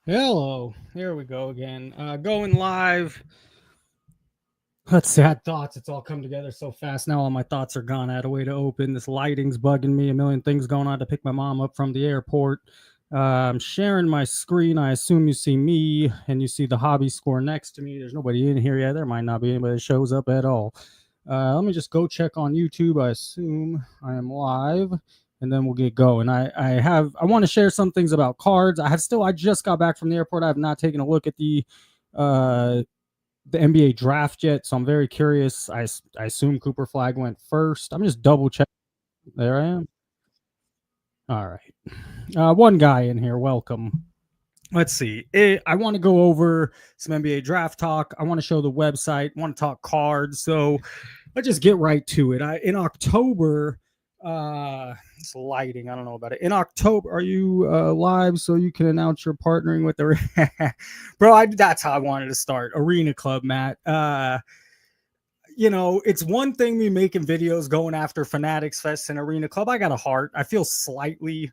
Hello, here we go again. Going live. Let's see, I had thoughts. It's all come together so fast. Now all my thoughts are gone. I had a way to open. This lighting's bugging me. A million things going on to pick my mom up from the airport. I'm sharing my screen. I assume you see me and you see the hobby score next to me. There's nobody in here yet. There might not be anybody that shows up at all. Let me just go check on YouTube. I assume I am live and then we'll get going. I want to share some things about cards. I just got back from the airport. I have not taken a look at uh the NBA draft yet, so I'm very curious. I assume Cooper Flag went first. I'm just double checking. There I am. All right. One guy in here. Welcome. Let's see. I want to go over some NBA draft talk. I want to show the website. I want to talk cards. So let's just get right to it. In October, it's lighting. I don't know about it. In October, are you live so you can announce you're partnering with the bro? That's how I wanted to start. Arena Club, Matt. It's one thing me making videos going after Fanatics Fest and Arena Club. I got a heart. I feel slightly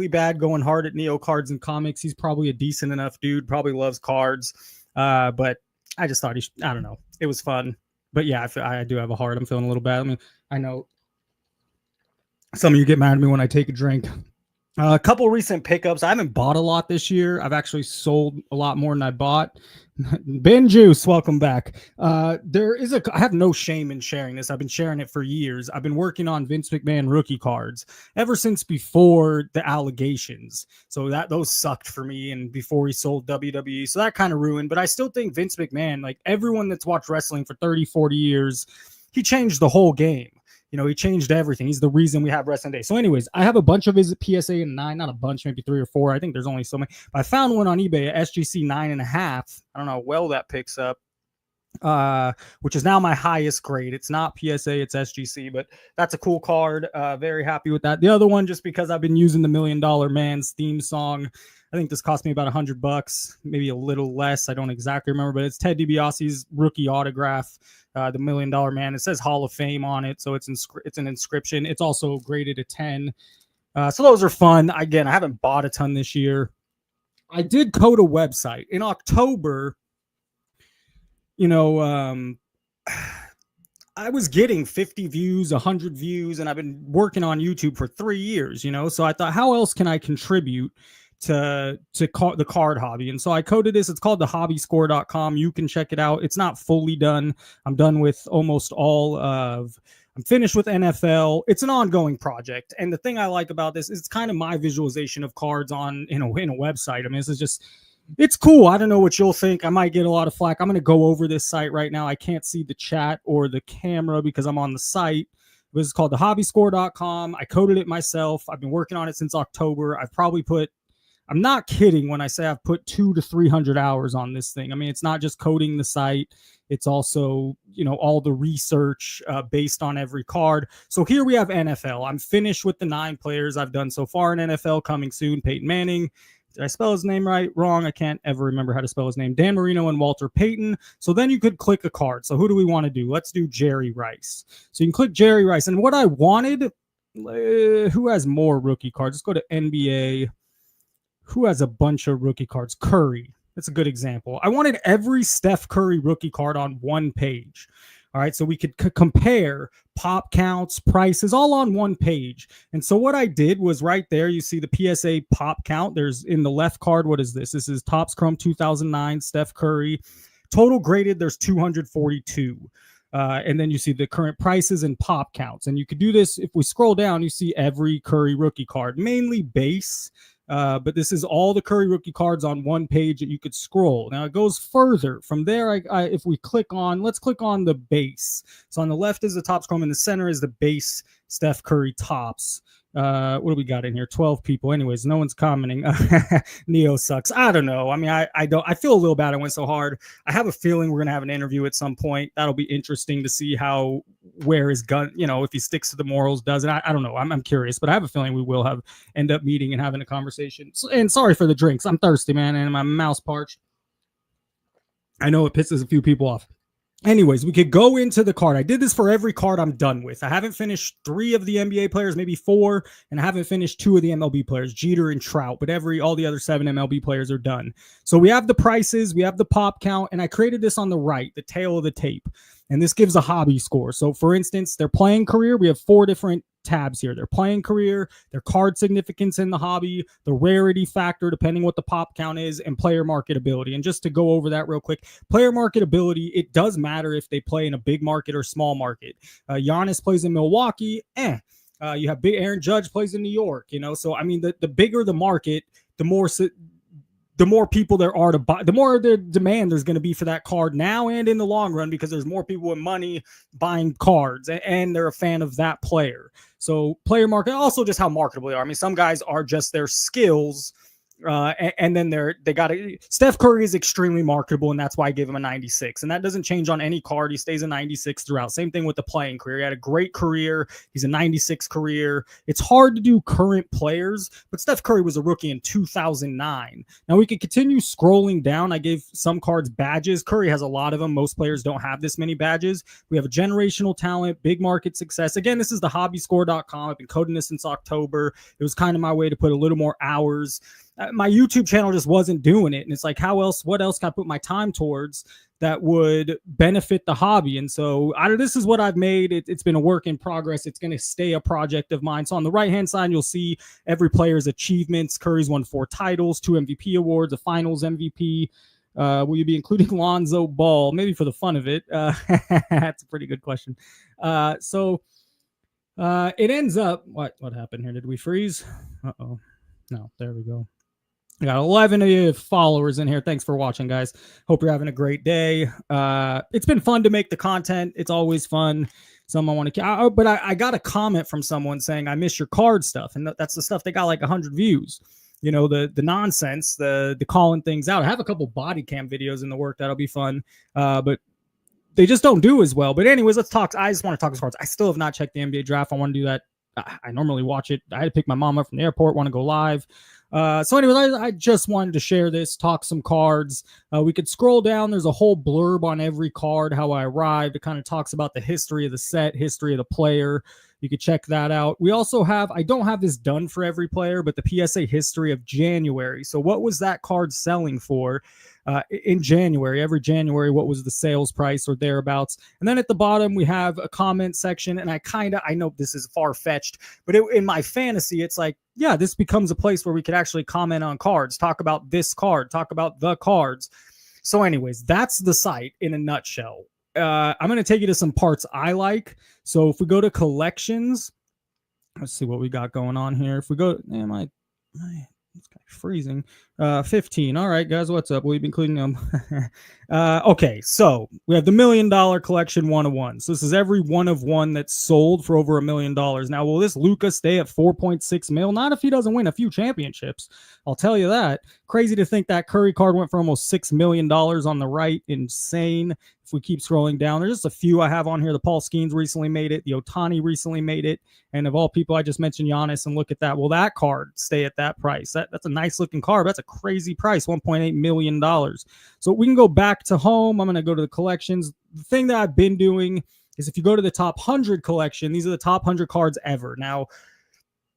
bad going hard at Neo Cards and Comics. He's probably a decent enough dude, probably loves cards. But I just thought I don't know. It was fun. But yeah, I do have a heart. I'm feeling a little bad. I mean, I know some of you get mad at me when I take a drink. A couple recent pickups. I haven't bought a lot this year. I've actually sold a lot more than I bought. Ben Juice, welcome back. I have no shame in sharing this. I've been sharing it for years. I've been working on Vince McMahon rookie cards ever since before the allegations. So those sucked for me, and before he sold WWE. So that kind of ruined. But I still think Vince McMahon, like everyone that's watched wrestling for 30, 40 years, he changed the whole game. He changed everything. He's the reason we have Wrestling Day. So anyways, I have a bunch of his PSA in 9, not a bunch, maybe 3 or 4. I think there's only so many. But I found one on eBay, a SGC 9.5. I don't know how well that picks up, which is now my highest grade. It's not PSA, it's SGC, but that's a cool card. Very happy with that. The other one, just because I've been using the $1 Million Man's theme song. I think this cost me about $100, maybe a little less. I don't exactly remember, but it's Ted DiBiase's rookie autograph, the $1 Million Man. It says Hall of Fame on it, so it's an inscription. It's also graded a 10. So those are fun. Again, I haven't bought a ton this year. I did code a website in October. I was getting 50 views, 100 views, and I've been working on YouTube for 3 years, So I thought, how else can I contribute to the card hobby? And so I coded this. It's called thehobbyscore.com. You can check it out. It's not fully done. I'm done with almost I'm finished with NFL. It's an ongoing project. And the thing I like about this is it's kind of my visualization of cards in a website. I mean, it's cool. I don't know what you'll think. I might get a lot of flack. I'm going to go over this site right now. I can't see the chat or the camera because I'm on the site. This is called thehobbyscore.com. I coded it myself. I've been working on it since October. I'm not kidding when I say I've put 200 to 300 hours on this thing. I mean, it's not just coding the site. It's also, all the research based on every card. So here we have NFL. I'm finished with the 9 players I've done so far in NFL. Coming soon, Peyton Manning. Did I spell his name right? Wrong. I can't ever remember how to spell his name. Dan Marino and Walter Payton. So then you could click a card. So who do we want to do? Let's do Jerry Rice. So you can click Jerry Rice. And what I wanted, who has more rookie cards? Let's go to NBA. Who has a bunch of rookie cards? Curry. That's a good example. I wanted every Steph Curry rookie card on one page. All right, so we could compare pop counts, prices, all on one page. And so what I did was right there, you see the PSA pop count. There's in the left card, what is this? This is Topps Chrome 2009, Steph Curry. Total graded, there's 242. And then you see the current prices and pop counts. And you could do this, if we scroll down, you see every Curry rookie card, mainly base. But this is all the Curry rookie cards on one page that you could scroll. Now it goes further. From there, if we let's click on the base. So on the left is the Topps Chrome, in the center is the base Steph Curry Topps. What do we got in here? 12 people. Anyways, no one's commenting. Neo sucks. I don't know. I mean, I feel a little bad I went so hard. I have a feeling we're going to have an interview at some point. That'll be interesting to see where his gun, if he sticks to the morals, doesn't. I don't know. I'm curious, but I have a feeling we will end up meeting and having a conversation. And sorry for the drinks. I'm thirsty, man, and my mouth's parched. I know it pisses a few people off. Anyways, we could go into the card. I did this for every card I'm done with. I haven't finished 3 of the NBA players, maybe 4, and I haven't finished 2 of the MLB players, Jeter and Trout, but all the other 7 MLB players are done. So we have the prices, we have the pop count, and I created this on the right, the tail of the tape. And this gives a hobby score. So for instance, their playing career, we have 4 different tabs here. Their playing career, their card significance in the hobby, the rarity factor, depending what the pop count is, and player marketability. And just to go over that real quick, player marketability, it does matter if they play in a big market or small market. Giannis plays in Milwaukee, you have big Aaron Judge plays in New York, so I mean, the bigger the market, the more people there are to buy, the more the demand there's going to be for that card now and in the long run, because there's more people with money buying cards and they're a fan of that player. So player market, also just how marketable they are. I mean, some guys are just their skills. And then they got Steph Curry is extremely marketable, and that's why I gave him a 96. And that doesn't change on any card. He stays a 96 throughout. Same thing with the playing career. He had a great career. He's a 96 career. It's hard to do current players, but Steph Curry was a rookie in 2009. Now we could continue scrolling down. I gave some cards badges. Curry has a lot of them. Most players don't have this many badges. We have a generational talent, big market success. Again, this is the hobbyscore.com. I've been coding this since October. It was kind of my way to put a little more hours. My YouTube channel just wasn't doing it. And it's like, what else can I put my time towards that would benefit the hobby? And so this is what I've made. It's been a work in progress. It's going to stay a project of mine. So on the right-hand side, you'll see every player's achievements. Curry's won 4 titles, 2 MVP awards, a finals MVP. Will you be including Lonzo Ball? Maybe for the fun of it. That's a pretty good question. So it ends up, what happened here? Did we freeze? Uh-oh. No, there we go. I got 11 of you followers in here. Thanks for watching, guys. Hope you're having a great day. It's been fun to make the content. It's always fun. Someone want to, but I got a comment from someone saying, I miss your card stuff. And that's the stuff that got like 100 views. The nonsense, the calling things out. I have a couple body cam videos in the work. That'll be fun. But they just don't do as well. But anyways, let's talk. I just want to talk as cards. I still have not checked the NBA draft. I want to do that. I normally watch it. I had to pick my mom up from the airport, want to go live. So anyways, I just wanted to share this, talk some cards. We could scroll down. There's a whole blurb on every card, how I arrived. It kind of talks about the history of the set, history of the player. You could check that out. We also have, I don't have this done for every player, but the PSA history of January. So what was that card selling for in January? Every January, what was the sales price or thereabouts? And then at the bottom, we have a comment section. And I know this is far-fetched, but in my fantasy, it's like, yeah, this becomes a place where we could actually comment on cards, talk about this card, talk about the cards. So anyways, that's the site in a nutshell. I'm going to take you to some parts I like. So if we go to collections, let's see what we got going on here. If we go, it's kind of freezing. 15. All right, guys, what's up? We've been including them. Okay, so we have the $1 million collection 101. So this is every one of one that's sold for over $1 million. Now, will this Luka stay at 4.6 mil? Not if he doesn't win a few championships. I'll tell you that. Crazy to think that Curry card went for almost $6 million on the right. Insane. If we keep scrolling down, there's just a few I have on here. The Paul Skeens recently made it. The Ohtani recently made it. And of all people, I just mentioned Giannis, and look at that. Will that card stay at that price? That's a nice looking card. That's a crazy price, $1.8 million. So we can go back to home. I'm going to go to the collections. The thing that I've been doing is if you go to the top 100 collection, these are the top 100 cards ever. Now,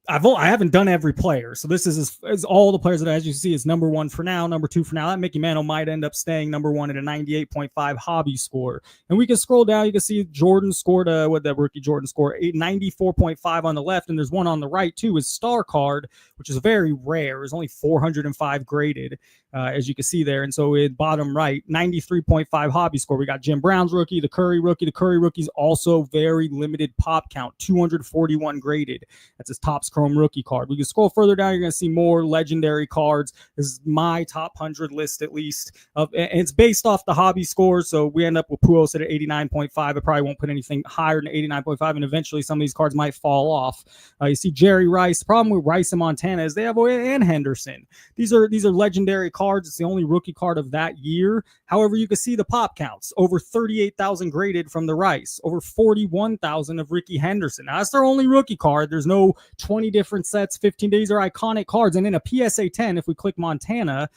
I haven't done every player. So this is all the players that, as you see, is number 1 for now, number 2 for now. That Mickey Mantle might end up staying number 1 at a 98.5 hobby score. And we can scroll down. You can see Jordan scored rookie Jordan scored 94.5 on the left. And there's one on the right too, his star card, which is very rare. It's only 405 graded, as you can see there. And so in bottom right, 93.5 hobby score. We got Jim Brown's rookie, the Curry rookie. The Curry rookie's also very limited pop count, 241 graded. That's his Topps Chrome rookie card. We can scroll further down. You're going to see more legendary cards. This is my top 100 list, at least. And it's based off the hobby scores. So we end up with Pujols at 89.5. I probably won't put anything higher than 89.5. And eventually some of these cards might fall off. You see Jerry Rice. The problem with Rice and Montana is they have and Henderson. These are legendary cards. It's the only rookie card of that year. However, you can see the pop counts. Over 38,000 graded from the Rice. Over 41,000 of Ricky Henderson. Now, that's their only rookie card. There's no 20 different sets, 15 days are iconic cards. And in a PSA 10, if we click Montana,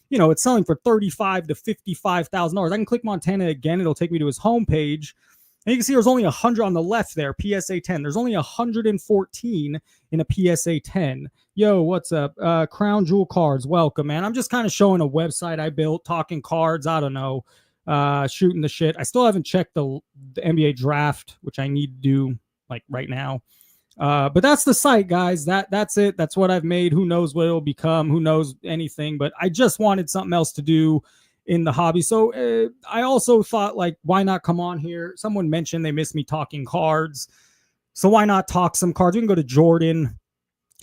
it's selling for $35,000 to $55,000. I can click Montana again. It'll take me to his homepage. And you can see there's only 100 on the left there, PSA 10. There's only 114 in a PSA 10. Yo, what's up? Crown Jewel Cards, welcome, man. I'm just kind of showing a website I built, talking cards. I don't know, shooting the shit. I still haven't checked the NBA draft, which I need to do like right now. But that's the site, guys. That's it. That's what I've made. Who knows what it'll become? Who knows anything? But I just wanted something else to do in the hobby. So I also thought, like, why not come on here? Someone mentioned they miss me talking cards. So why not talk some cards? We can go to Jordan.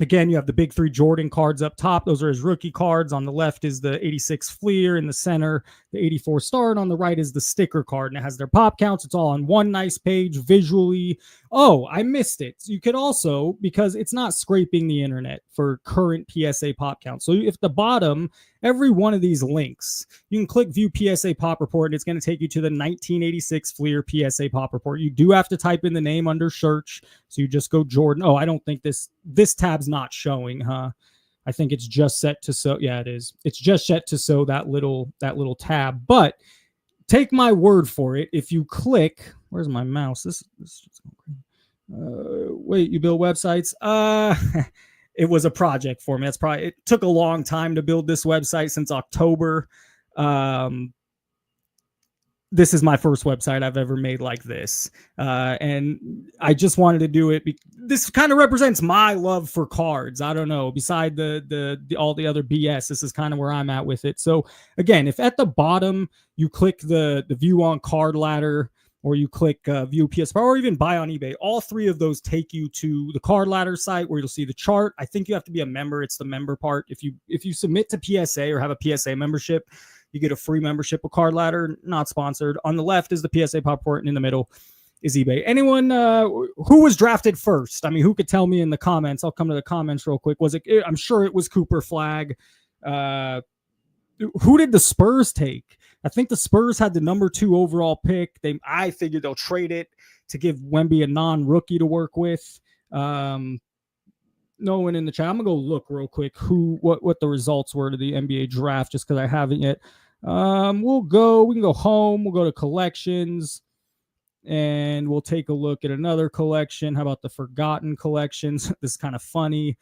Again, you have the big three Jordan cards up top. Those are his rookie cards. On the left is the 86 Fleer. In the center, the 84 Star. And on the right is the sticker card. And it has their pop counts. It's all on one nice page visually. Oh, I missed it. So you could also, because it's not scraping the internet for current PSA pop counts. So if the bottom, every one of these links, you can click view PSA pop report, and it's going to take you to the 1986 Fleer PSA pop report. You do have to type in the name under search. So you just go Jordan. Oh, I don't think this tab's not showing, huh? I think it's just set to show. Yeah, it is. It's just set to show that little tab. But take my word for it. If you click, where's my mouse? This wait, you build websites? It was a project for me. It took a long time to build this website, since October. This is my first website I've ever made like this. And I just wanted to do it. This kind of represents my love for cards. I don't know. Beside all the other BS, this is kind of where I'm at with it. So again, if at the bottom you click the view on card ladder, or you click view PS Power, or even buy on eBay, all three of those take you to the card ladder site where you'll see the chart. I think you have to be a member. It's the member part. If you submit to PSA or have a PSA membership, you get a free membership with Card Ladder, not sponsored. On the left is the PSA pop report, and in the middle is eBay. Anyone who was drafted first? I mean, who could tell me in the comments? I'll come to the comments real quick. I'm sure it was Cooper Flag. Who did the Spurs take? I think the Spurs had the number 2 overall pick. I figured they'll trade it to give Wemby a non-rookie to work with. No one in the chat. I'm gonna go look real quick what the results were to the NBA draft, just because I haven't yet. We can go home. We'll go to collections, and we'll take a look at another collection. How about the forgotten collections? This is kind of funny.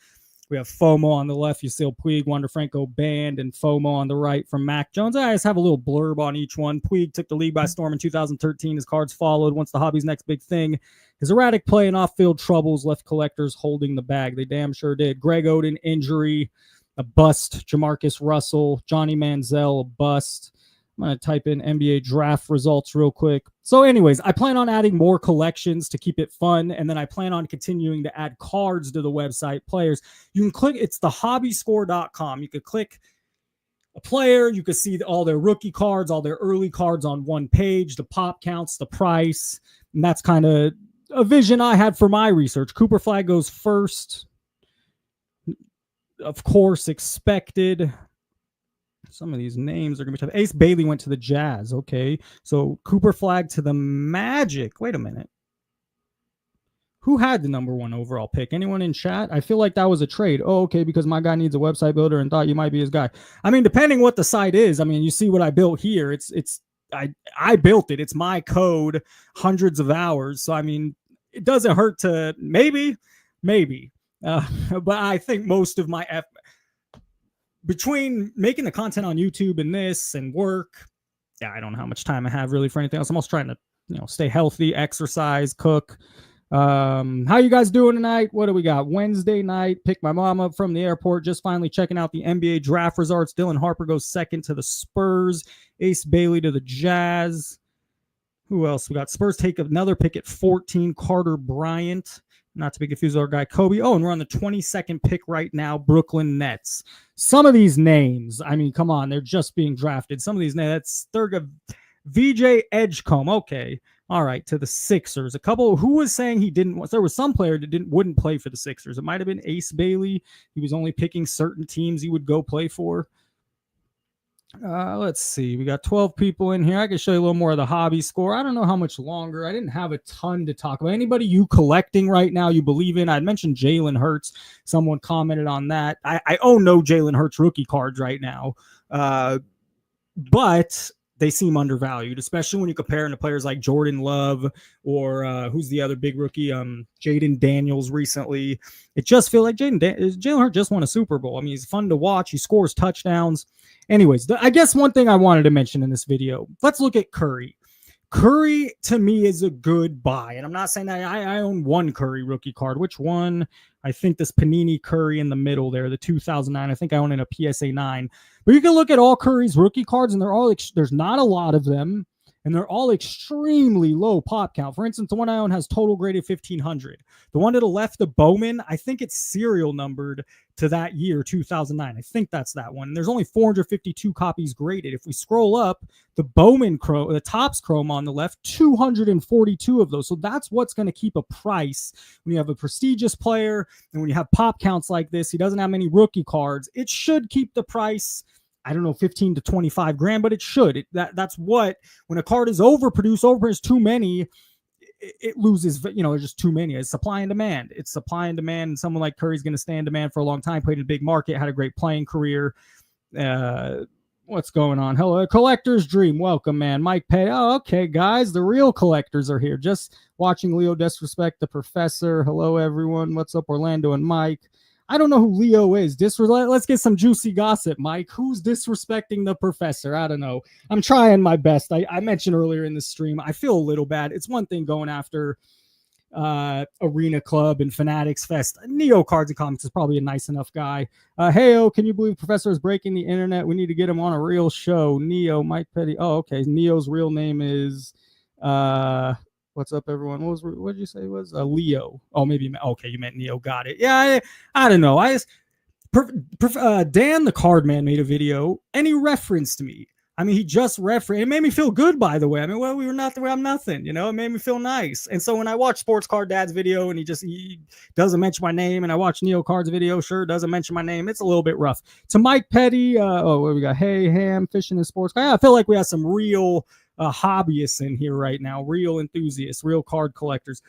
We have FOMO on the left, Yasiel Puig, Wander Franco Band, and FOMO on the right from Mac Jones. I just have a little blurb on each one. Puig took the league by storm in 2013. His cards followed. Once the hobby's next big thing, his erratic play and off-field troubles left collectors holding the bag. They damn sure did. Greg Oden, injury, a bust. Jamarcus Russell, Johnny Manziel, a bust. I'm going to type in NBA draft results real quick. So anyways, I plan on adding more collections to keep it fun. And then I plan on continuing to add cards to the website, players. You can click, it's thehobbyscore.com. You could click a player. You could see all their rookie cards, all their early cards on one page, the pop counts, the price. And that's kind of a vision I had for my research. Cooper Flag goes first. Of course, expected. Some of these names are going to be tough. Ace Bailey went to the Jazz. Okay. So Cooper Flag to the Magic. Wait a minute. Who had the number 1 overall pick? Anyone in chat? I feel like that was a trade. Oh, okay. Because my guy needs a website builder and thought you might be his guy. I mean, depending what the site is. I mean, you see what I built here. I built it. It's my code, hundreds of hours. So, I mean, it doesn't hurt to maybe. But I think most of my between making the content on YouTube and this and work, I don't know how much time I have really for anything else. I'm also trying to, stay healthy, exercise, cook. How you guys doing tonight? What do we got? Wednesday night, pick my mom up from the airport. Just finally checking out the NBA draft results. Dylan Harper goes second to the Spurs. Ace Bailey to the Jazz. Who else? We got Spurs take another pick at 14. Carter Bryant. Not to be confused with our guy Kobe. Oh, and we're on the 22nd pick right now, Brooklyn Nets. Some of these names, I mean, come on, they're just being drafted. Some of these names, that's Thurga, VJ Edgecombe. Okay, all right, to the Sixers. A couple, who was saying he didn't, there was some player that wouldn't play for the Sixers. It might have been Ace Bailey. He was only picking certain teams he would go play for. Let's see. We got 12 people in here. I can show you a little more of the hobby score. I don't know how much longer. I didn't have a ton to talk about. Anybody you collecting right now you believe in? I'd mentioned Jalen Hurts. Someone commented on that. I own no Jalen Hurts rookie cards right now. But they seem undervalued, especially when you compare them to players like Jordan Love or who's the other big rookie, Jaden Daniels recently. It just feels like Jalen Hurts just won a Super Bowl. I mean, he's fun to watch. He scores touchdowns. Anyways, I guess one thing I wanted to mention in this video, let's look at Curry. Curry, to me, is a good buy. And I'm not saying that I own one Curry rookie card. Which one? I think this Panini Curry in the middle there, the 2009. I think I own it a PSA 9. But you can look at all Curry's rookie cards, and they're all there's not a lot of them, and they're all extremely low pop count. For instance, the one I own has total graded 1,500. The one to the left, the Bowman, I think it's serial numbered to that year, 2009. I think that's that one. There's only 452 copies graded. If we scroll up, the Bowman Chrome, the Topps Chrome on the left, 242 of those. So that's what's going to keep a price when you have a prestigious player and when you have pop counts like this. He doesn't have many rookie cards. It should keep the price, I don't know, 15 to 25 grand, but it should. That's what, when a card is overproduced too many, it loses, there's just too many. It's supply and demand. It's supply and demand. And someone like Curry's going to stay in demand for a long time, played in a big market, had a great playing career. What's going on? Hello, Collector's Dream. Welcome, man. Mike Pay. Oh, okay, guys. The real collectors are here. Just watching Leo disrespect the professor. Hello, everyone. What's up, Orlando and Mike? I don't know who Leo is. Let's get some juicy gossip, Mike. Who's disrespecting the professor? I don't know. I'm trying my best. I mentioned earlier in the stream, I feel a little bad. It's one thing going after Arena Club and Fanatics Fest. Neo Cards and Comics is probably a nice enough guy. Heyo, can you believe Professor is breaking the internet? We need to get him on a real show. Neo, Mike Petty. Oh, okay. Neo's real name is what's up, everyone? What did you say it was? Leo. Oh, maybe. Okay, you meant Neo. Got it. Yeah, I don't know. Dan the Card Man made a video and he referenced me. I mean, he just referenced. It made me feel good, by the way. I mean, well, we were not the way. I'm nothing, It made me feel nice. And so when I watch Sports Card Dad's video and he doesn't mention my name, and I watch Neo Card's video, sure doesn't mention my name. It's a little bit rough. To Mike Petty. What we got? Hey, Ham, Fishing and Sports Card. I feel like we have some real hobbyists in here right now, real enthusiasts, real card collectors.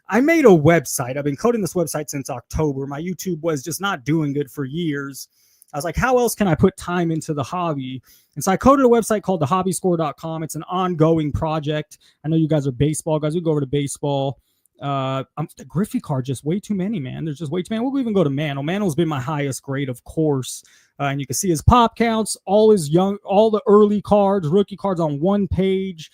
I made a website. I've been coding this website since October. My YouTube was just not doing good for years. I was like, how else can I put time into the hobby? And so I coded a website called thehobbyscore.com. It's an ongoing project. I know you guys are baseball guys. We go over to baseball. The Griffey card, just way too many, man. There's just way too many. We'll even go to Mantle. Mantle's been my highest grade, of course. And you can see his pop counts, all the early cards, rookie cards on one page.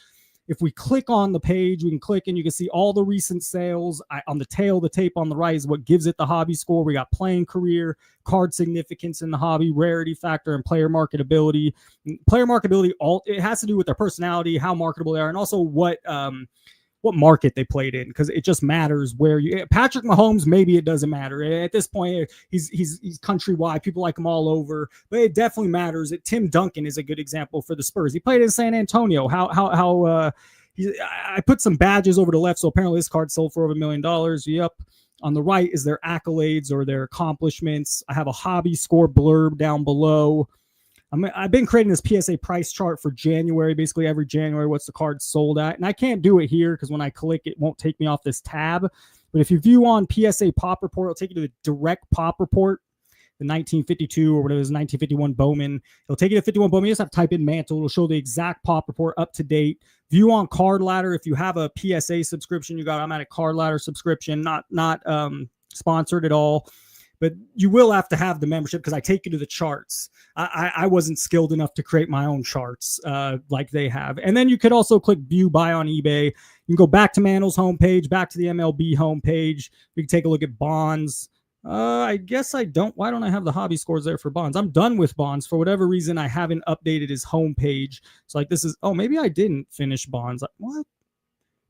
If we click on the page, we can click and you can see all the recent sales. On the tail, the tape on the right is what gives it the hobby score. We got playing career, card significance in the hobby, rarity factor, and player marketability. Player marketability, it has to do with their personality, how marketable they are, and also what market they played in, because it just matters where Patrick Mahomes, maybe it doesn't matter at this point. He's countrywide, people like him all over, but it definitely matters. Tim Duncan is a good example for the Spurs. He played in San Antonio. I put some badges over to the left, so apparently this card sold for over $1 million. Yep. On the right is their accolades or their accomplishments. I have a hobby score blurb down below. I've been creating this PSA price chart for January, basically every January, what's the card sold at. And I can't do it here because when I click, it won't take me off this tab. But if you view on PSA Pop Report, it'll take you to the direct Pop Report, the 1952 or whatever it is, 1951 Bowman. It'll take you to 51 Bowman. You just have to type in Mantle. It'll show the exact Pop Report up to date. View on Card Ladder. If you have a PSA subscription, I'm at a Card Ladder subscription, not sponsored at all. But you will have to have the membership because I take you to the charts. I wasn't skilled enough to create my own charts like they have. And then you could also click View Buy on eBay. You can go back to Mantle's homepage, back to the MLB homepage. You can take a look at Bonds. I guess I don't. Why don't I have the hobby scores there for Bonds? I'm done with Bonds. For whatever reason, I haven't updated his homepage. So like this is, maybe I didn't finish Bonds. What?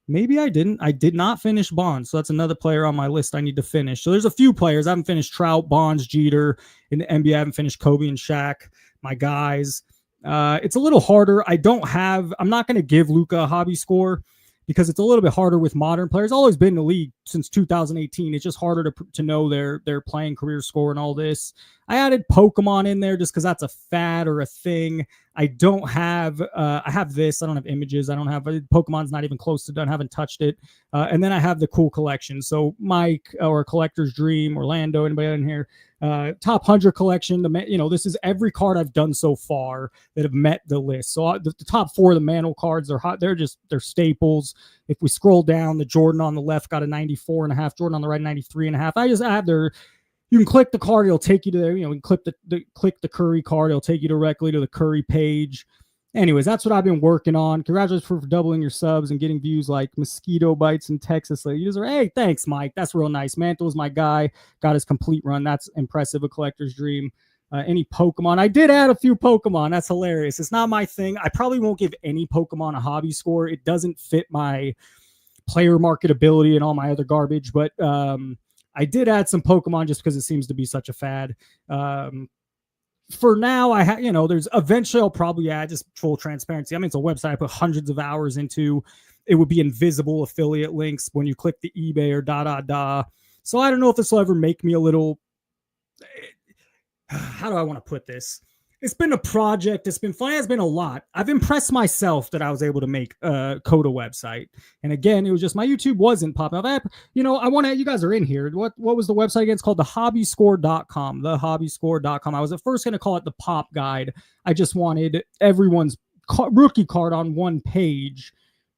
Maybe I didn't. I did not finish Bonds. So that's another player on my list I need to finish. So there's a few players. I haven't finished Trout, Bonds, Jeter. In the NBA, I haven't finished Kobe and Shaq, my guys. It's a little harder. I'm not going to give Luka a hobby score because it's a little bit harder with modern players. Always been in the league since 2018. It's just harder to know their playing career score and all this. I added Pokemon in there just because that's a fad or a thing. I don't have, I have this. I don't have images. I don't have, Pokemon's not even close to done. Haven't touched it. And then I have the cool collection. So Mike or Collector's Dream, Orlando, anybody in here, top 100 collection. This is every card I've done so far that have met the list. So the top 4 of the Mantle cards are hot. They're staples. If we scroll down, the Jordan on the left got a 94.5, Jordan on the right 93.5. I have their. You can click the card; it'll take you to there. You can click the Curry card; it'll take you directly to the Curry page. Anyways, that's what I've been working on. Congratulations for doubling your subs and getting views like Mosquito Bites in Texas. Hey, thanks, Mike. That's real nice. Mantle's my guy. Got his complete run. That's impressive. A collector's dream. Any Pokemon? I did add a few Pokemon. That's hilarious. It's not my thing. I probably won't give any Pokemon a hobby score. It doesn't fit my player marketability and all my other garbage. But I did add some Pokemon just because it seems to be such a fad. For now, there's eventually I'll probably add, just full transparency. I mean, it's a website I put hundreds of hours into. It would be invisible affiliate links when you click the eBay or . So I don't know if this will ever make me a little, how do I want to put this? It's been a project. It's been fun. It's been a lot. I've impressed myself that I was able to make a Coda website. And again, it was just my YouTube wasn't popping up. I want to, you guys are in here. What was the website again? It's called thehobbyscore.com. Thehobbyscore.com. I was at first going to call it the Pop Guide. I just wanted everyone's rookie card on one page.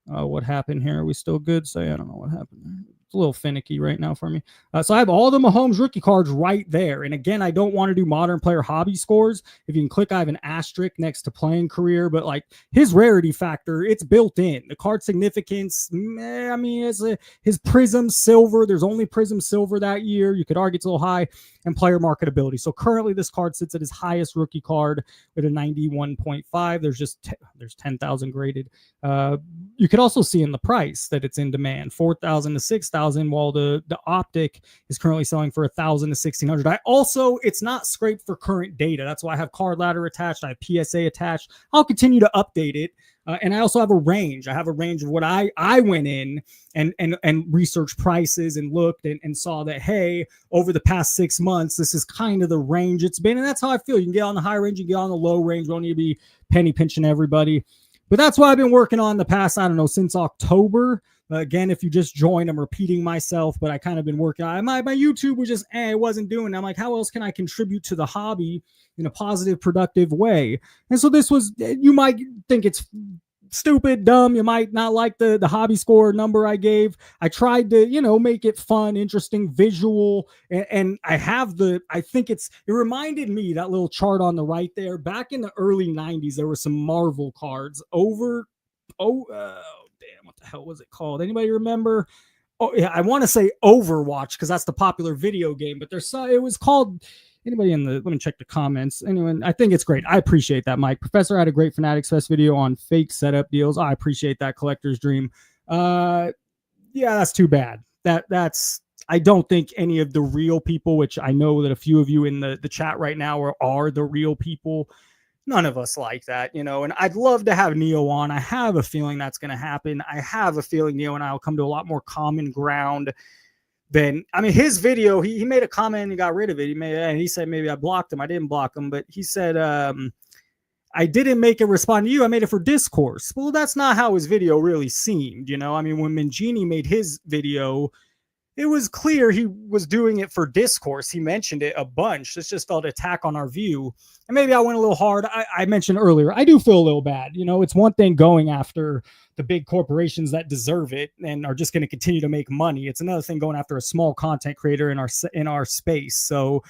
What happened here? Are we still good? So I don't know what happened. It's a little finicky right now for me. So I have all the Mahomes rookie cards right there. And again, I don't want to do modern player hobby scores. If you can click, I have an asterisk next to playing career, but like his rarity factor, it's built in. The card significance, his Prism Silver, there's only Prism Silver that year. You could argue it's a little high, and player marketability. So currently this card sits at his highest rookie card with a 91.5. There's 10,000 graded. You could also see in the price that it's in demand, 4,000 to 6,000, while the Optic is currently selling for 1,000 to 1,600. It's not scraped for current data. That's why I have Card Ladder attached. I have PSA attached. I'll continue to update it. And I also have a range. I have a range of what I went in and researched prices and looked and saw that, hey, over the past 6 months, this is kind of the range it's been. And that's how I feel. You can get on the high range, you can get on the low range. You don't need to be penny pinching everybody. But that's what I've been working on the past, since October. Again, if you just joined, I'm repeating myself, but I kind of been working on my YouTube was just, it wasn't doing it. I'm like, how else can I contribute to the hobby in a positive, productive way? And so this was, you might think it's stupid, dumb. You might not like the hobby score number I gave. I tried to, make it fun, interesting, visual. And I think it reminded me, that little chart on the right there, back in the early 90s, there were some Marvel cards what the hell was it called? Anybody remember? Oh yeah, I want to say Overwatch because that's the popular video game, but it was called, anybody let me check the comments. Anyone, I think it's great. I appreciate that, Mike. Professor had a great Fanatics Fest video on fake setup deals. I appreciate that, collector's dream. Yeah, that's too bad. I don't think any of the real people, which I know that a few of you in the chat right now are the real people. None of us like that, and I'd love to have Neo on. I have a feeling that's going to happen. I have a feeling Neo and I will come to a lot more common ground than, his video, he made a comment and he got rid of it. He said, maybe I blocked him. I didn't block him, but he said, I didn't make it respond to you. I made it for discourse. Well, that's not how his video really seemed. When Mangini made his video, it was clear he was doing it for discourse. He mentioned it a bunch. This just felt attack on our view. And maybe I went a little hard. I mentioned earlier, I do feel a little bad. It's one thing going after the big corporations that deserve it and are just going to continue to make money. It's another thing going after a small content creator in our space. So,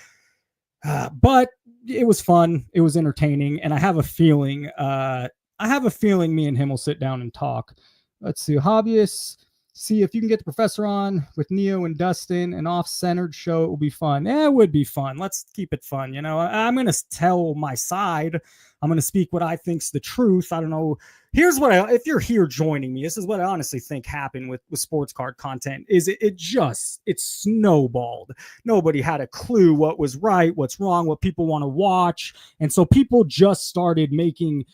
but it was fun. It was entertaining. And I have a feeling me and him will sit down and talk. Let's see. Hobbyists. See if you can get the professor on with Neo and Dustin, an off-centered show. It will be fun. It would be fun. Let's keep it fun. I'm going to tell my side. I'm going to speak what I think's the truth. I don't know. Here's what if you're here joining me, this is what I honestly think happened with sports card content is it snowballed. Nobody had a clue what was right, what's wrong, what people want to watch. And so people just started making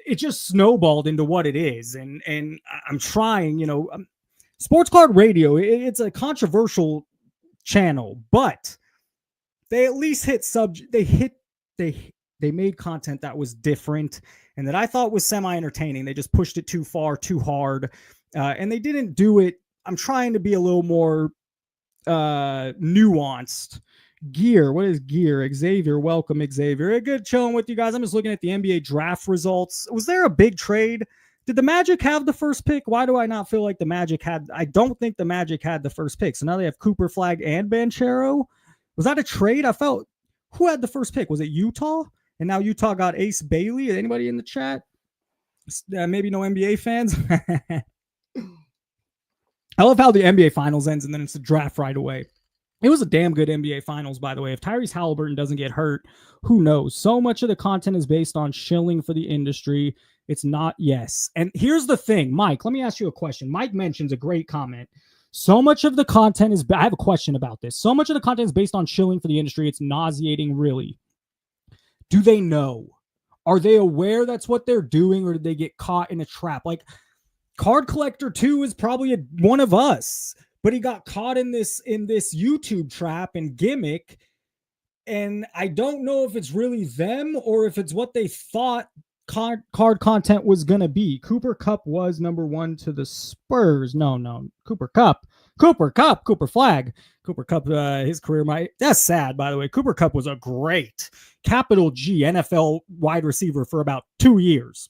it just snowballed into what it is. And I'm trying, Sports Card Radio, it's a controversial channel, but they at least they made content that was different and that I thought was semi-entertaining. They just pushed it too far, too hard, and they didn't do it. I'm trying to be a little more nuanced. Gear, what is Gear? Xavier, welcome, Xavier. Good chilling with you guys. I'm just looking at the NBA draft results. Was there a big trade? Did the Magic have the first pick? Why do I not feel like the Magic had? I don't think the Magic had the first pick. So now they have Cooper Flag and Banchero. Was that a trade? I felt, who had the first pick? Was it Utah? And now Utah got Ace Bailey. Anybody in the chat? Maybe no NBA fans. I love how the NBA Finals ends and then it's the draft right away. It was a damn good NBA Finals, by the way. If Tyrese Halliburton doesn't get hurt, who knows? So much of the content is based on shilling for the industry. It's not, yes. And here's the thing, Mike, let me ask you a question. Mike mentions a great comment. So much of the content is, I have a question about this. So much of the content is based on shilling for the industry. It's nauseating, really. Do they know? Are they aware that's what they're doing, or did they get caught in a trap? Like, Card Collector 2 is probably one of us, but he got caught in this YouTube trap and gimmick. And I don't know if it's really them or if it's what they thought card content was going to be. Cooper Kupp was number 1 to the Spurs. No, Cooper Flag. Cooper Kupp, his career that's sad, by the way. Cooper Kupp was a great capital G NFL wide receiver for about 2 years.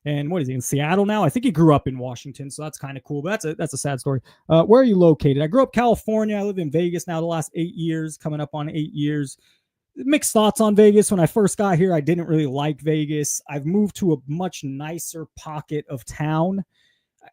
And what is he, in Seattle now? I think he grew up in Washington, so that's kind of cool. But that's a sad story. Where are you located? I grew up California. I live in Vegas now the last 8 years, coming up on 8 years. Mixed thoughts on Vegas. When I first got here, I didn't really like Vegas. I've moved to a much nicer pocket of town.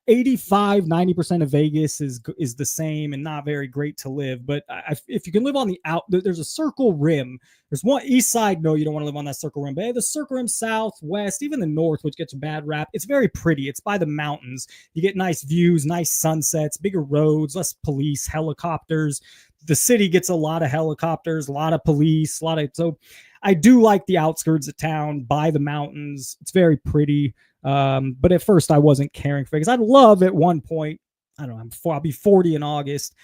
85-90% of Vegas is the same and not very great to live. But if you can live on the there's a circle rim. There's one east side. No, you don't want to live on that circle rim. But the circle rim, south, west, even the north, which gets a bad rap. It's very pretty. It's by the mountains. You get nice views, nice sunsets, bigger roads, less police, helicopters. The city gets a lot of helicopters, a lot of police, so I do like the outskirts of town by the mountains. It's very pretty. But at first I wasn't caring for it because I'd love at one point, I don't know, I'll be 40 in August.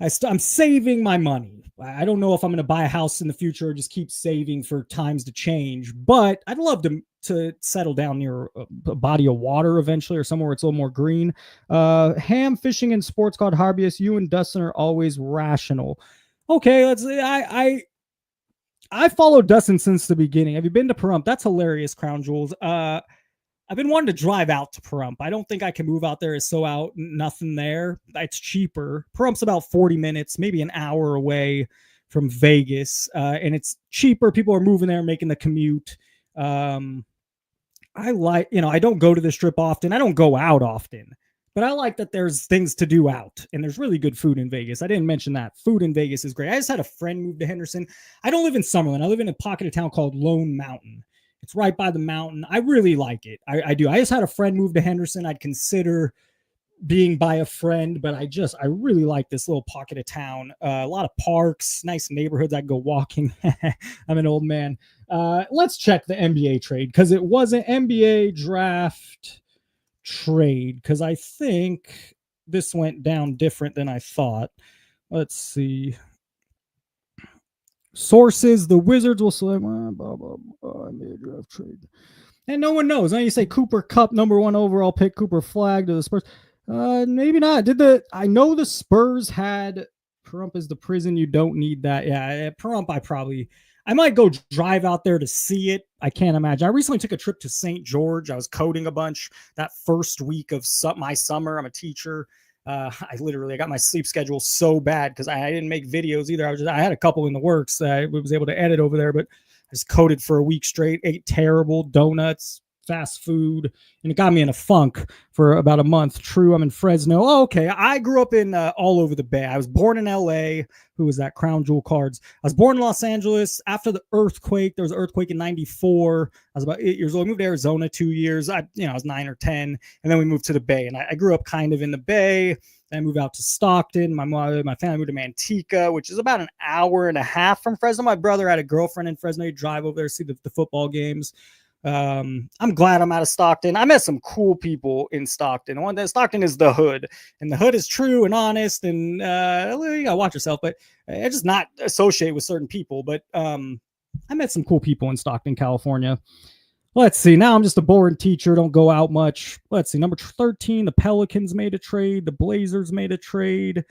I'm saving my money. I don't know if I'm going to buy a house in the future or just keep saving for times to change, but I'd love to settle down near a body of water eventually or somewhere where it's a little more green. Ham Fishing and Sports Card Harbius, you and Dustin are always rational. Okay, I followed Dustin since the beginning. Have you been to Pahrump? That's hilarious, Crown Jewels. I've been wanting to drive out to Pahrump. I don't think I can move out there. It's so out, nothing there. It's cheaper. Parump's about 40 minutes, maybe an hour away from Vegas, and it's cheaper. People are moving there, making the commute. I like, I don't go to the Strip often. I don't go out often, but I like that there's things to do out, and there's really good food in Vegas. I didn't mention that. Food in Vegas is great. I just had a friend move to Henderson. I don't live in Summerlin. I live in a pocket of town called Lone Mountain. It's right by the mountain. I really like it. I do. I just had a friend move to Henderson. I'd consider being by a friend, but I really like this little pocket of town. A lot of parks, nice neighborhoods. I can go walking. I'm an old man. Let's check the NBA trade because it was an NBA draft trade because I think this went down different than I thought. Let's see. Sources, the Wizards will select NBA draft trade. And no one knows. Now you say Cooper Kupp, number 1 overall pick, Cooper Flag to the Spurs. Maybe not. I know the Spurs had Pahrump is the prison. You don't need that. Yeah, Pahrump, I might go drive out there to see it. I can't imagine. I recently took a trip to St. George. I was coding a bunch that first week of my summer. I'm a teacher. I got my sleep schedule so bad because I didn't make videos either. I had a couple in the works that I was able to edit over there, but I just coded for a week straight, ate terrible donuts, fast food, and it got me in a funk for about a month. True, I'm in Fresno. Oh, okay. I grew up in all over the Bay. I was born in LA. Who was that? Crown Jewel Cards. I was born in Los Angeles. After the earthquake, there was an earthquake in 94. I was about 8 years old. I moved to Arizona 2 years. I was 9 or 10. And then we moved to the Bay. And I grew up kind of in the Bay. Then I moved out to Stockton. My family moved to Manteca, which is about an hour and a half from Fresno. My brother had a girlfriend in Fresno. He'd drive over there, see the football games. I'm glad I'm out of Stockton. I met some cool people in Stockton. One that Stockton is the hood, and the hood is true and honest, and you gotta watch yourself. But I just not associate with certain people. But I met some cool people in Stockton, California. Let's see. Now I'm just a boring teacher. Don't go out much. Let's see. Number 13, the Pelicans made a trade. The Blazers made a trade.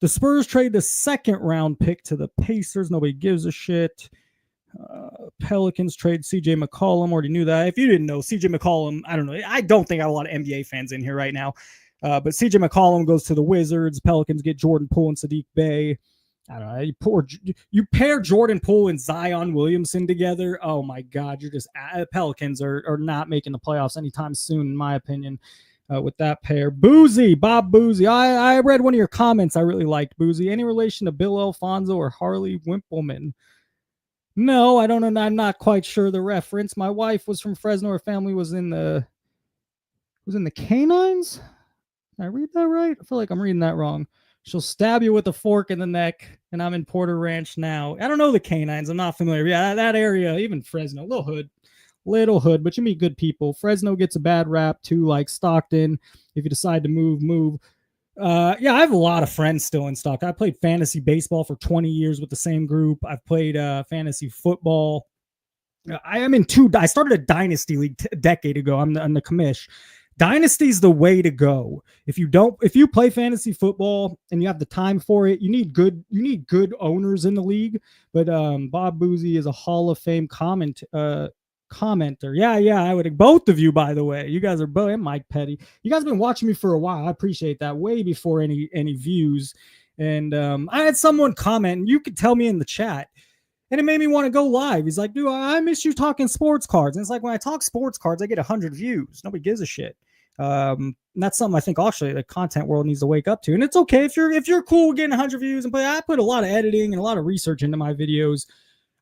The Spurs trade the second round pick to the Pacers. Nobody gives a shit. Pelicans trade CJ McCollum. Already knew that. If you didn't know, CJ McCollum, I don't know. I don't think I have a lot of NBA fans in here right now. But CJ McCollum goes to the Wizards. Pelicans get Jordan Poole and Sadiq Bey. I don't know. You pair Jordan Poole and Zion Williamson together. Oh my God, you're just Pelicans are not making the playoffs anytime soon, in my opinion. With that pair, Bob Boozy. I read one of your comments. I really liked Boozy. Any relation to Bill Alfonso or Harley Wimpleman? No, I don't know. I'm not quite sure the reference. My wife was from Fresno. Her family was in the Canines. Did I read that right? I feel like I'm reading that wrong. She'll stab you with a fork in the neck, and I'm in Porter Ranch now. I don't know the Canines. I'm not familiar. Yeah, that area, even Fresno, little hood, but you meet good people. Fresno gets a bad rap too, like Stockton. If you decide to move. Yeah, I have a lot of friends still in Stockton. I played fantasy baseball for 20 years with the same group. I've played fantasy football. I started a dynasty league a decade ago. I'm the commish. Dynasty's the way to go. If you play fantasy football and you have the time for it, you need good owners in the league. But Bob Boozy is a Hall of Fame commenter. Yeah, I would. Both of you, by the way, you guys are both. And Mike Petty, you guys have been watching me for a while. I appreciate that. Way before any views. And I had someone comment, and you could tell me in the chat. And it made me want to go live. He's like, dude, I miss you talking sports cards. And it's like, when I talk sports cards, I get 100 views. Nobody gives a shit. And that's something I think actually the content world needs to wake up to. And it's okay if you're cool getting 100 views. And I put a lot of editing and a lot of research into my videos.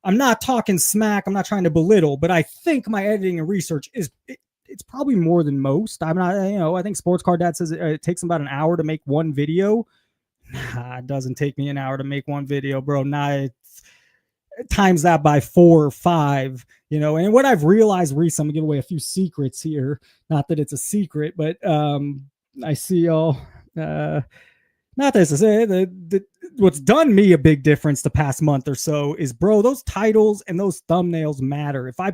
I'm not talking smack. I'm not trying to belittle, but I think my editing and research it's probably more than most. I'm not, I think Sports Card Dad says it takes about an hour to make one video. Nah, it doesn't take me an hour to make one video, bro. Nah, times that by 4 or 5, and what I've realized recently, I'm gonna give away a few secrets here, not that it's a secret, but I see y'all not this is it. What's done me a big difference the past month or so is, bro, those titles and those thumbnails matter. If I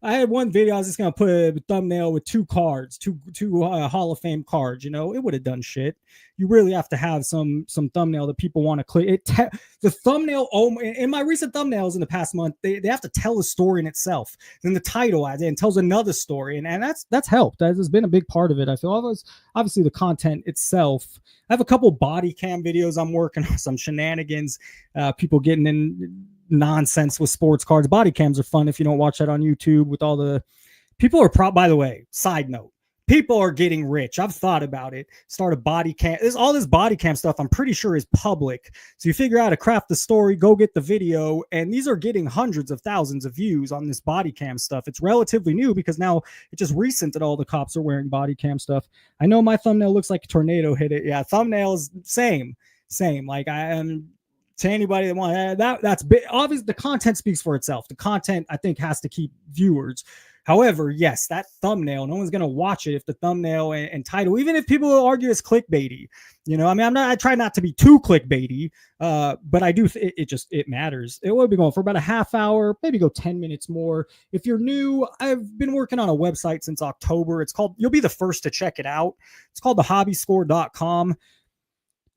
had one video, I was just gonna put a thumbnail with two cards, two Hall of Fame cards. It would have done shit. You really have to have some thumbnail that people want to click. The thumbnail. Oh, in my recent thumbnails in the past month, they have to tell a story in itself. Then the title adds and tells another story, and that's helped. That has been a big part of it. I feel obviously the content itself. I have a couple body cam videos I'm working on, some shenanigans, people getting in nonsense with sports cards. Body cams are fun if you don't watch that on YouTube with all the people are by the way, side note, people are getting rich. I've thought about it. Start a body cam. All this body cam stuff I'm pretty sure is public. So you figure out how to craft the story, go get the video, and these are getting hundreds of thousands of views on this body cam stuff. It's relatively new because now it's just recent that all the cops are wearing body cam stuff. I know my thumbnail looks like a tornado hit it. Yeah, thumbnails, same. Like I am to anybody that wants that's big. Obviously the content speaks for itself. The content I think has to keep viewers. However, yes, that thumbnail, no one's going to watch it if the thumbnail and title, even if people will argue it's clickbaity, I try not to be too clickbaity, but I do, it matters. It will be going for about a half hour, maybe go 10 minutes more. If you're new, I've been working on a website since October. You'll be the first to check it out. It's called thehobbyscore.com.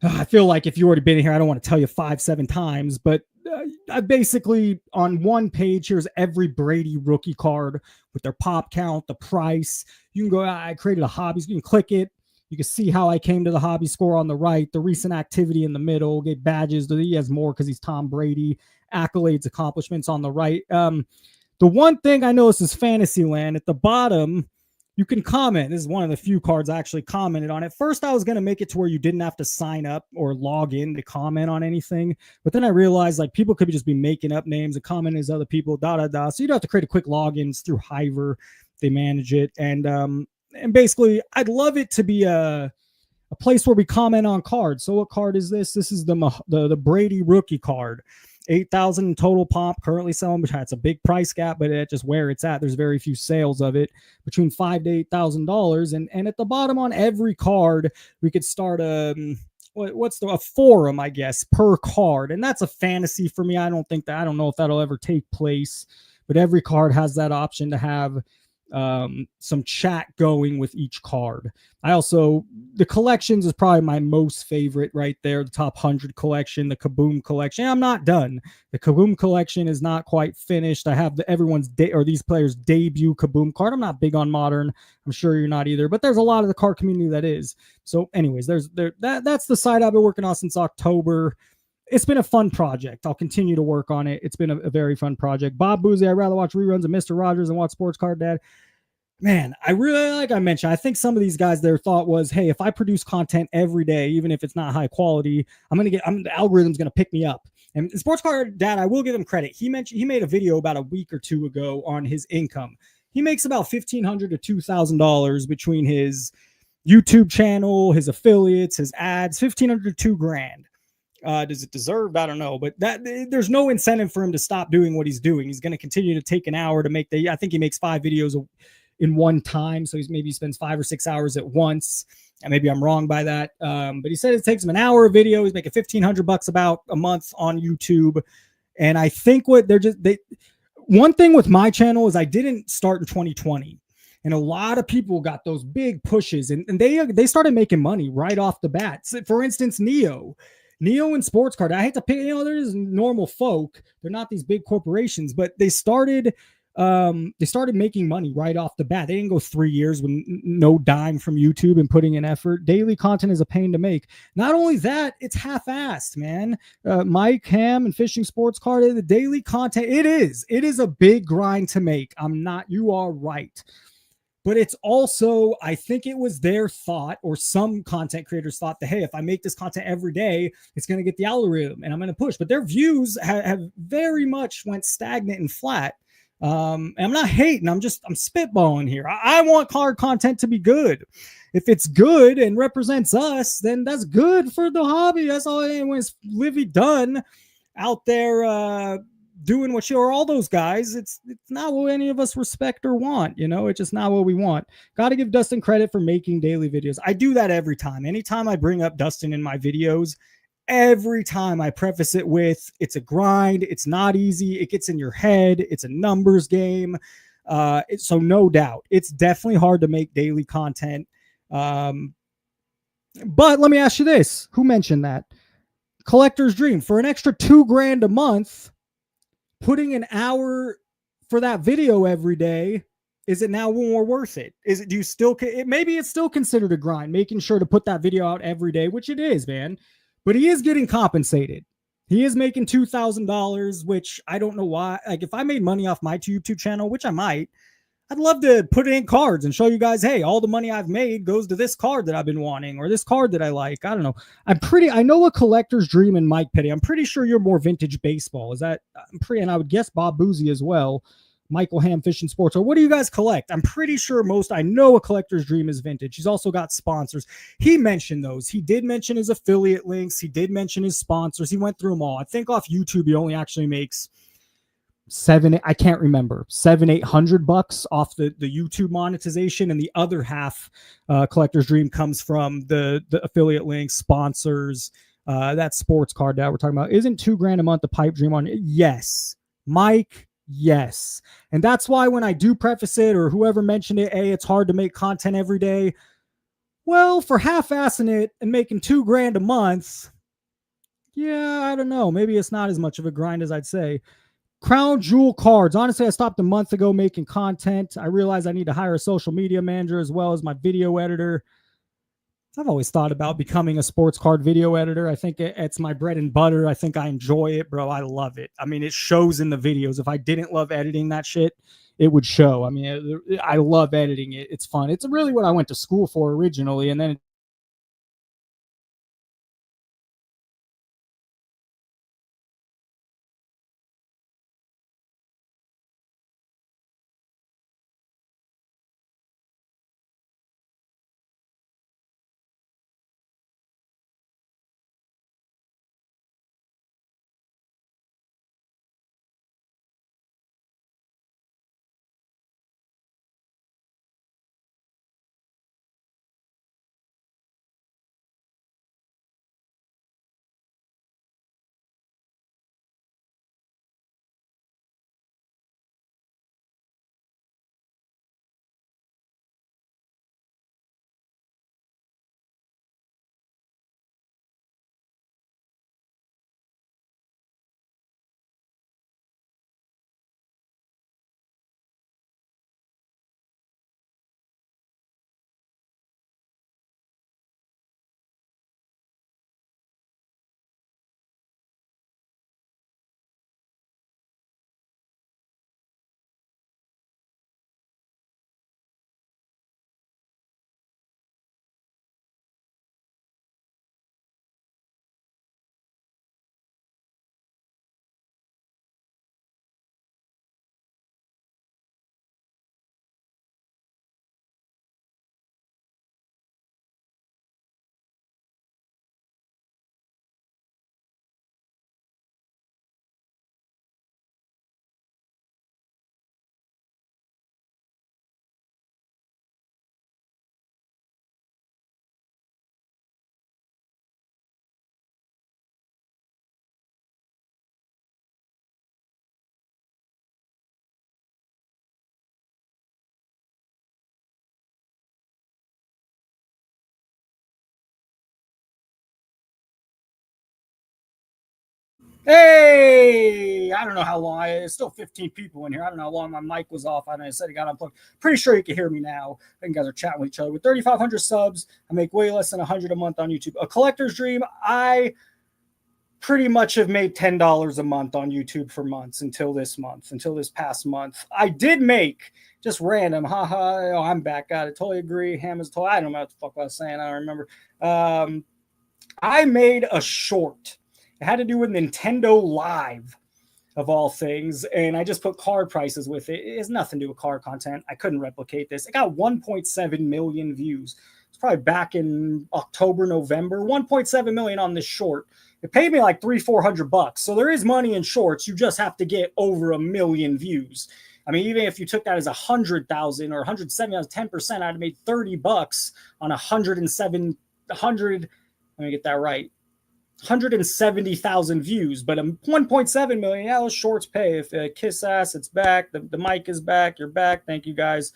I feel like if you've already been here, I don't want to tell you 5-7 times, but I basically on one page, here's every Brady rookie card with their pop count, the price. You can go, I created a hobby. You can click it. You can see how I came to the hobby score on the right, the recent activity in the middle, get badges. He has more because he's Tom Brady, accolades, accomplishments on the right. The one thing I noticed is Fantasyland at the bottom. You can comment. This is one of the few cards I actually commented on. At first, I was going to make it to where you didn't have to sign up or log in to comment on anything. But then I realized people could just be making up names and commenting as other people, So you don't have to create a quick logins through Hiver. They manage it. And basically, I'd love it to be a place where we comment on cards. So what card is this? This is the Brady rookie card. 8,000 total pomp currently selling, which it's a big price gap, but it's just where it's at. There's very few sales of it, between $5,000 to $8,000. And at the bottom on every card, we could start a forum, I guess, per card. And that's a fantasy for me. I don't know if that'll ever take place, but every card has that option to have some chat going with each card. The collections is probably my most favorite right there. The top 100 collection, the Kaboom collection. I'm not done. The Kaboom collection is not quite finished. I have these players' debut Kaboom card. I'm not big on modern. I'm sure you're not either, but there's a lot of the card community that is. So anyways, that's the site I've been working on since October. It's been a fun project. I'll continue to work on it. It's been a very fun project. Bob Boozy, I'd rather watch reruns of Mr. Rogers than watch Sports Card Dad. Man, I really, like I mentioned, I think some of these guys, their thought was, hey, if I produce content every day, even if it's not high quality, the algorithm's going to pick me up. And Sports Card Dad, I will give him credit. He made a video about a week or two ago on his income. He makes about $1,500 to $2,000 between his YouTube channel, his affiliates, his ads, $1,500 to $2,000. Does it deserve? I don't know, but there's no incentive for him to stop doing what he's doing. He's going to continue to take an hour to make I think he makes 5 videos in one time. So he spends 5 or 6 hours at once. And maybe I'm wrong by that. But he said it takes him an hour a video. He's making $1,500 about a month on YouTube. And I think one thing with my channel is I didn't start in 2020. And a lot of people got those big pushes and they started making money right off the bat. So for instance, Neo and Sports Card. I hate to pick, there's normal folk. They're not these big corporations, but they started making money right off the bat. They didn't go 3 years with no dime from YouTube and putting in effort. Daily content is a pain to make. Not only that, it's half-assed, man. Mike Ham and Fishing Sports Card, the daily content, it is a big grind to make. You are right. But it's also, I think it was their thought, or some content creators thought that, hey, if I make this content every day, it's going to get the algorithm and I'm going to push. But their views have very much went stagnant and flat. And I'm not hating. I'm spitballing here. I want card content to be good. If it's good and represents us, then that's good for the hobby. That's all anyone's Livy done out there, doing what or all those guys. It's not what any of us respect or want. It's just not what we want. Got to give Dustin credit for making daily videos. I do that every time. Anytime I bring up Dustin in my videos, every time I preface it with, it's a grind. It's not easy. It gets in your head. It's a numbers game. So no doubt, it's definitely hard to make daily content. But let me ask you this. Who mentioned that? Collector's Dream. For an extra $2,000 a month, putting an hour for that video every day, is it now more worth it? Maybe it's still considered a grind, making sure to put that video out every day, which it is, man. But he is getting compensated. He is making $2,000, which I don't know why. Like, if I made money off my YouTube channel, which I might, I'd love to put it in cards and show you guys, hey, all the money I've made goes to this card that I've been wanting, or this card that I like. I don't know. I know a Collector's Dream and Mike Petty. I'm pretty sure you're more vintage baseball. And I would guess Bob Boozy as well. Michael Ham, Fishing Sports. Or what do you guys collect? I'm pretty sure I know a Collector's Dream is vintage. He's also got sponsors. He mentioned those. He did mention his affiliate links. He did mention his sponsors. He went through them all. I think off YouTube, he only actually makes I can't remember, $700-800 off the YouTube monetization, and the other half, Collector's Dream, comes from the affiliate links, sponsors. That Sports Card that we're talking about. Isn't $2,000 a month the pipe dream on it? Yes, Mike. Yes. And that's why when I do preface it, or whoever mentioned it, hey, it's hard to make content every day. Well, for half-assing it and making $2,000 a month, yeah, I don't know. Maybe it's not as much of a grind as I'd say. Crown Jewel Cards. Honestly, I stopped a month ago making content. I realized I need to hire a social media manager as well as my video editor. I've always thought about becoming a sports card video editor. I think it's my bread and butter. I think I enjoy it, bro. I love it. I mean, it shows in the videos. If I didn't love editing that shit, it would show. I mean, I love editing it. It's fun. It's really what I went to school for originally, and then Hey, I don't know how long. It's still 15 people in here. I don't know how long my mic was off. I said it got unplugged. Pretty sure you can hear me now. I think you guys are chatting with each other. With 3,500 subs, I make way less than 100 a month on YouTube. A collector's dream. I pretty much have made $10 a month on YouTube for months until this past month. I did make just random, haha. Oh, I'm back. Got it. Totally agree. Ham is totally. I don't know what the fuck I was saying. I don't remember. I made a short. It had to do with Nintendo Live, of all things, and I just put card prices with it. It has nothing to do with card content. I couldn't replicate this. It got 1.7 million views. It's probably back in October, November. 1.7 million on this short. It paid me like $300-400. So there is money in shorts. You just have to get over 1 million views. I mean, even if you took that as 100,000 or 170,000, 10%, I'd have made $30 on 100. Let me get that right. 170,000 views, but 1.7 million. Yeah, those shorts pay. If Kiss Ass, it's back. The mic is back. You're back. Thank you guys.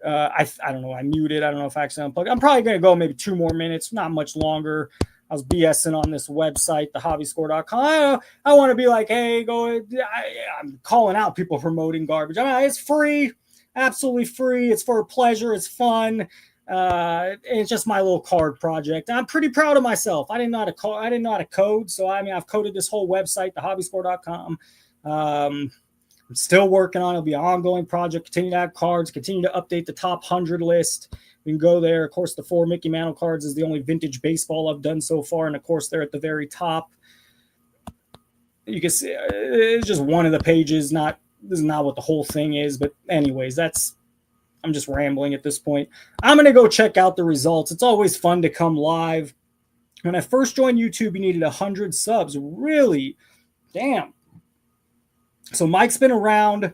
I don't know. I muted. I don't know if I accidentally unplugged. I'm probably going to go maybe 2 more minutes, not much longer. I was BSing on this website, thehobbyscore.com. I want to be like, hey, I'm calling out people promoting garbage. I mean, it's free, absolutely free. It's for pleasure. It's fun. It's just my little card project. I'm pretty proud of myself. I didn't know how to code. So, I mean, I've coded this whole website, thehobbyscore.com. I'm still working on it. It'll be an ongoing project. Continue to add cards, continue to update the top 100 list. You can go there. Of course, the 4 Mickey Mantle cards is the only vintage baseball I've done so far. And of course, they're at the very top. You can see it's just one of the pages. This is not what the whole thing is. But anyways, I'm just rambling at this point. I'm going to go check out the results. It's always fun to come live. When I first joined YouTube, you needed 100 subs. Really? Damn. So Mike's been around.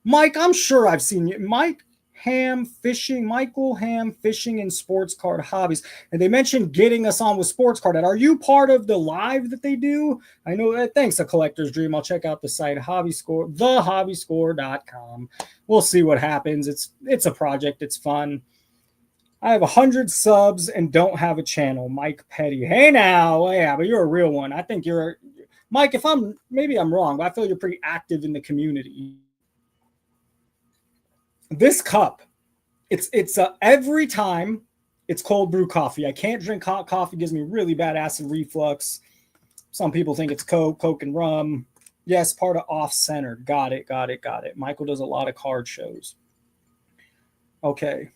Mike, I'm sure I've seen you. Michael Ham Fishing and Sports Card Hobbies. And they mentioned getting us on with Sports Card. Are you part of the live that they do? I know that. Thanks, A Collector's Dream. I'll check out the site, HobbyScore, thehobbyscore.com. We'll see what happens. It's a project. It's fun. I have 100 subs and don't have a channel. Mike Petty. Hey now. Yeah, but you're a real one. I think you're Mike, maybe I'm wrong, but I feel you're pretty active in the community. This cup, it's every time it's cold brew coffee. I can't drink hot coffee. It gives me really bad acid reflux. Some people think it's Coke and rum. Yes, part of Off-Center. Got it. Michael does a lot of card shows. Okay.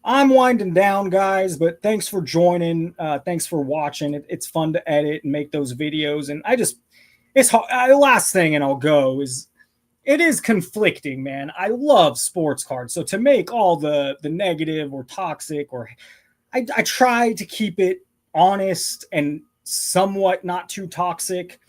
I'm winding down, guys, but thanks for joining. Thanks for watching. It's fun to edit and make those videos. And it's hard. The last thing, and I'll go, is it is conflicting, man. I love sports cards. So to make all the negative or toxic, or I try to keep it honest and somewhat not too toxic.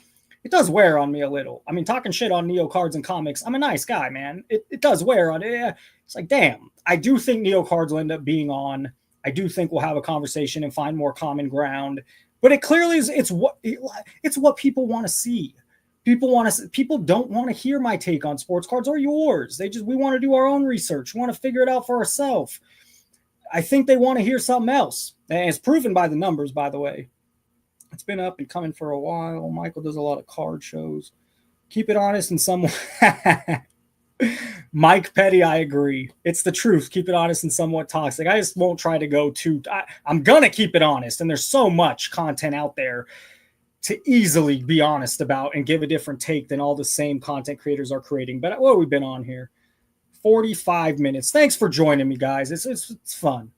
It does wear on me a little. I mean, talking shit on Neo Cards and comics, I'm a nice guy, man. It does wear on it. It's like, damn. I do think Neo Cards will end up being on. I do think we'll have a conversation and find more common ground. But it clearly is. It's what people want to see. People don't want to hear my take on sports cards or yours. We want to do our own research. We want to figure it out for ourselves. I think they want to hear something else. And it's proven by the numbers, by the way. It's been up and coming for a while. Michael does a lot of card shows. Keep it honest and somewhat. Mike Petty, I agree. It's the truth. Keep it honest and somewhat toxic. I just won't try to go too. I'm going to keep it honest. And there's so much content out there to easily be honest about and give a different take than all the same content creators are creating. But what have we been on here? 45 minutes. Thanks for joining me, guys. It's fun.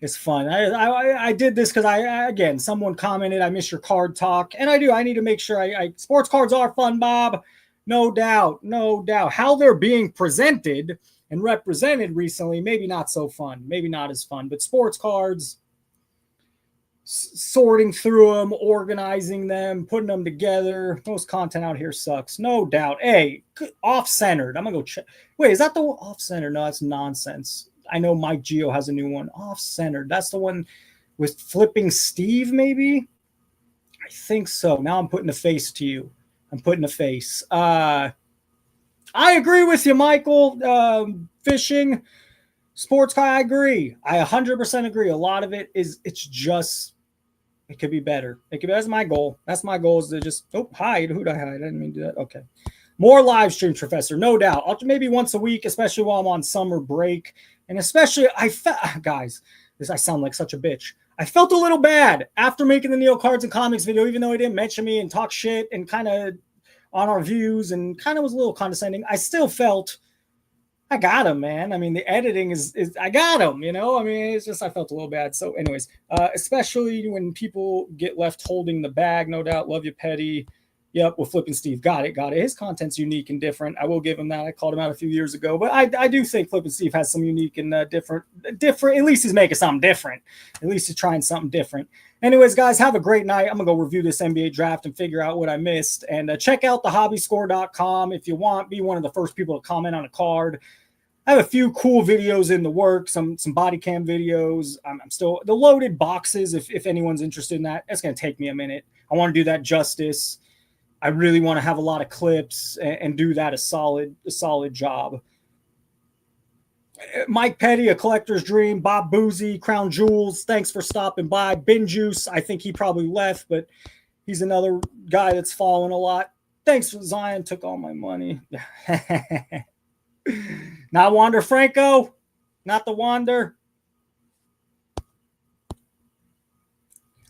It's fun. I did this because again, someone commented, I miss your card talk. And I do. I need to make sure sports cards are fun, Bob. No doubt. How they're being presented and represented recently, maybe not so fun. Maybe not as fun. But sports cards, sorting through them, organizing them, putting them together. Most content out here sucks. No doubt. Hey, Off-Centered. I'm going to go check. Wait, is that the Off-Centered? No, that's nonsense. I know Mike Geo has a new one. Off-Centered. That's the one with Flipping Steve, maybe? I think so. Now I'm putting a face to you. I agree with you, Michael. Fishing, sports car, I agree. I 100% agree. A lot of it it's just It could be better. It could be, that's my goal. That's my goal, is to just hide. Who'd I hide? I didn't mean to do that. Okay. More live streams, Professor, no doubt. Maybe once a week, especially while I'm on summer break. And especially, guys, I sound like such a bitch. I felt a little bad after making the Neil Cards and Comics video, even though he didn't mention me and talk shit and kind of on our views and kind of was a little condescending. I still felt I got him, man. I mean, the editing is I got him, you know? I mean, it's just I felt a little bad. So anyways, especially when people get left holding the bag, no doubt. Love you, Petty. Yep, with Flippin' Steve. Got it. His content's unique and different. I will give him that. I called him out a few years ago. But I do think Flippin' Steve has some unique and different. At least he's making something different. At least he's trying something different. Anyways, guys, have a great night. I'm going to go review this NBA draft and figure out what I missed. And check out thehobbyscore.com if you want. Be one of the first people to comment on a card. I have a few cool videos in the works, some body cam videos. I'm still the loaded boxes. If anyone's interested in that, it's going to take me a minute. I want to do that justice. I really want to have a lot of clips and do that a solid job. Mike Petty, A Collector's Dream. Bob Boozy, Crown Jewels. Thanks for stopping by. Bin Juice. I think he probably left, but he's another guy that's fallen a lot. Thanks for Zion. Took all my money. Not Wander Franco. Not the Wander.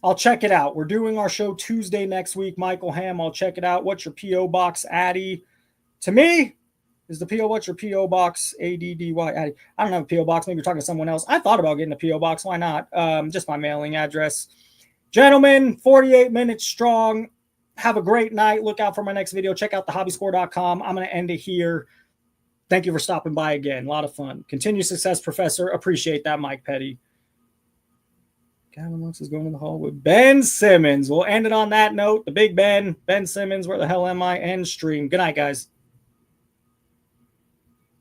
I'll check it out. We're doing our show Tuesday next week. Michael Ham, I'll check it out. What's your P.O. Box, Addy? To me, is the P.O. What's your P.O. Box, ADDY, Addy? I don't have a P.O. Box. Maybe you're talking to someone else. I thought about getting a P.O. Box. Why not? Just my mailing address. Gentlemen, 48 minutes strong. Have a great night. Look out for my next video. Check out thehobbyscore.com. I'm going to end it here. Thank you for stopping by again. A lot of fun. Continued success, Professor. Appreciate that, Mike Petty. Gavin Lux is going to the hall with Ben Simmons. We'll end it on that note. The Big Ben, Ben Simmons, where the hell am I? End stream. Good night, guys.